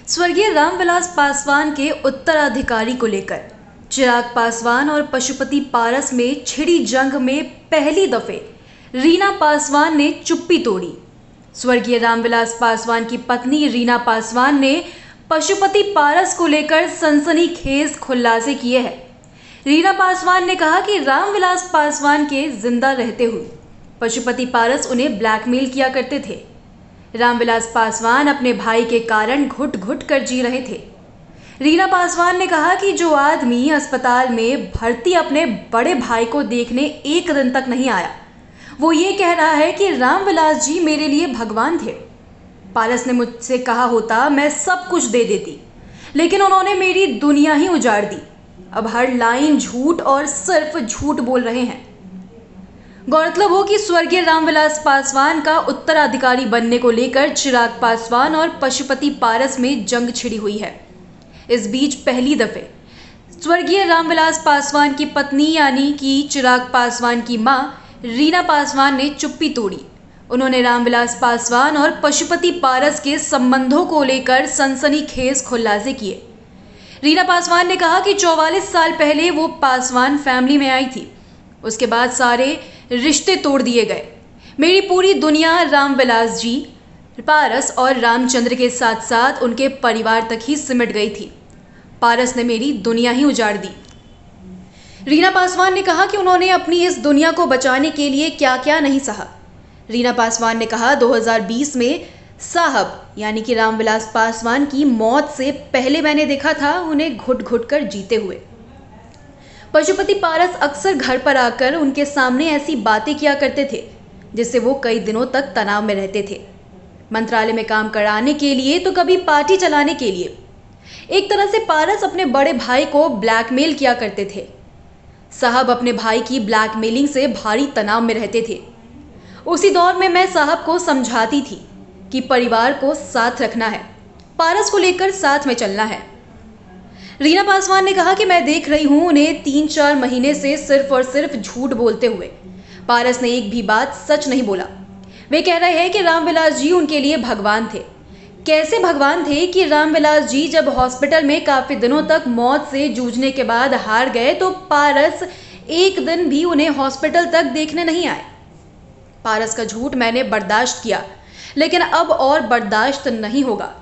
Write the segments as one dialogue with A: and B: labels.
A: स्वर्गीय रामविलास पासवान के उत्तराधिकारी को लेकर चिराग पासवान और पशुपति पारस में छिड़ी जंग में पहली दफे रीना पासवान ने चुप्पी तोड़ी। स्वर्गीय रामविलास पासवान की पत्नी रीना पासवान ने पशुपति पारस को लेकर सनसनीखेज खुलासे किए हैं। रीना पासवान ने कहा कि रामविलास पासवान के जिंदा रहते हुए पशुपति पारस उन्हें ब्लैकमेल किया करते थे। रामविलास पासवान अपने भाई के कारण घुट घुट कर जी रहे थे। रीना पासवान ने कहा कि जो आदमी अस्पताल में भर्ती अपने बड़े भाई को देखने एक दिन तक नहीं आया, वो ये कह रहा है कि रामविलास जी मेरे लिए भगवान थे। पारस ने मुझसे कहा होता मैं सब कुछ दे देती, लेकिन उन्होंने मेरी दुनिया ही उजाड़ दी। अब हर लाइन झूठ और सिर्फ झूठ बोल रहे हैं। गौरतलब हो कि स्वर्गीय रामविलास पासवान का उत्तराधिकारी बनने को लेकर चिराग पासवान और पशुपति पारस में जंग छिड़ी हुई है। इस बीच पहली दफे स्वर्गीय रामविलास पासवान की पत्नी यानी कि चिराग पासवान की मां रीना पासवान ने चुप्पी तोड़ी। उन्होंने रामविलास पासवान और पशुपति पारस के संबंधों को लेकर सनसनीखेज खुलासे किए। रीना पासवान ने कहा कि 44 साल पहले वो पासवान फैमिली में आई थी, उसके बाद सारे रिश्ते तोड़ दिए गए। मेरी पूरी दुनिया रामविलास जी, पारस और रामचंद्र के साथ साथ उनके परिवार तक ही सिमट गई थी। पारस ने मेरी दुनिया ही उजाड़ दी। रीना पासवान ने कहा कि उन्होंने अपनी इस दुनिया को बचाने के लिए क्या क्या नहीं सहा। रीना पासवान ने कहा 2020 में साहब यानी कि रामविलास पासवान की मौत से पहले मैंने देखा था उन्हें घुट घुट कर जीते हुए। पशुपति पारस अक्सर घर पर आकर उनके सामने ऐसी बातें किया करते थे जिससे वो कई दिनों तक तनाव में रहते थे। मंत्रालय में काम कराने के लिए तो कभी पार्टी चलाने के लिए। एक तरह से पारस अपने बड़े भाई को ब्लैकमेल किया करते थे। साहब अपने भाई की ब्लैकमेलिंग से भारी तनाव में रहते थे। उसी दौर में मैं साहब को समझाती थी कि परिवार को साथ रखना है, पारस को लेकर साथ में चलना है। रीना पासवान ने कहा कि मैं देख रही हूं उन्हें 3-4 महीने से सिर्फ और सिर्फ झूठ बोलते हुए। पारस ने एक भी बात सच नहीं बोला। वे कह रहे हैं कि रामविलास जी उनके लिए भगवान थे। कैसे भगवान थे कि रामविलास जी जब हॉस्पिटल में काफी दिनों तक मौत से जूझने के बाद हार गए तो पारस एक दिन भी उन्हें हॉस्पिटल तक देखने नहीं आए। पारस का झूठ मैंने बर्दाश्त किया, लेकिन अब और बर्दाश्त नहीं होगा।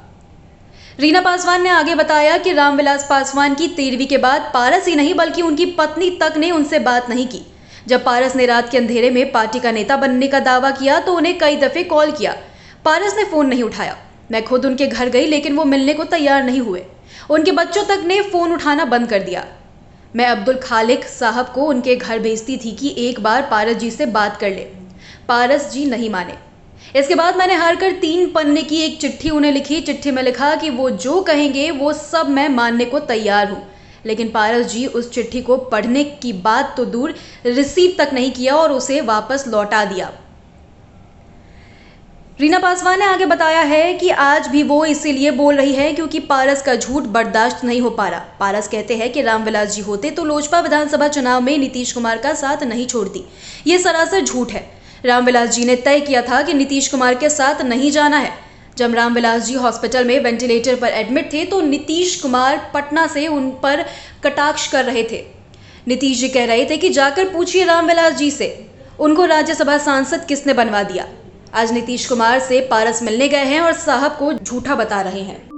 A: रीना पासवान ने आगे बताया कि रामविलास पासवान की 13वीं के बाद पारस ही नहीं बल्कि उनकी पत्नी तक ने उनसे बात नहीं की। जब पारस ने रात के अंधेरे में पार्टी का नेता बनने का दावा किया तो उन्हें कई दफे कॉल किया। पारस ने फोन नहीं उठाया। मैं खुद उनके घर गई लेकिन वो मिलने को तैयार नहीं हुए। उनके बच्चों तक ने फोन उठाना बंद कर दिया। मैं अब्दुल खालिक साहब को उनके घर भेजती थी कि एक बार पारस जी से बात कर ले। पारस जी नहीं माने। इसके बाद मैंने हार कर 3 पन्ने की एक चिट्ठी उन्हें लिखी। चिट्ठी में लिखा कि वो जो कहेंगे वो सब मैं मानने को तैयार हूं। लेकिन पारस जी उस चिट्ठी को पढ़ने की बात तो दूर रिसीव तक नहीं किया और उसे वापस लौटा दिया। रीना पासवान ने आगे बताया है कि आज भी वो इसीलिए बोल रही है क्योंकि पारस का झूठ बर्दाश्त नहीं हो पा रहा। पारस कहते हैं कि रामविलास जी होते तो लोजपा विधानसभा चुनाव में नीतीश कुमार का साथ नहीं छोड़ती। ये सरासर झूठ है। रामविलास जी ने तय किया था कि नीतीश कुमार के साथ नहीं जाना है। जब रामविलास जी हॉस्पिटल में वेंटिलेटर पर एडमिट थे तो नीतीश कुमार पटना से उन पर कटाक्ष कर रहे थे। नीतीश जी कह रहे थे कि जाकर पूछिए रामविलास जी से उनको राज्यसभा सांसद किसने बनवा दिया। आज नीतीश कुमार से पारस मिलने गए हैं और साहब को झूठा बता रहे हैं।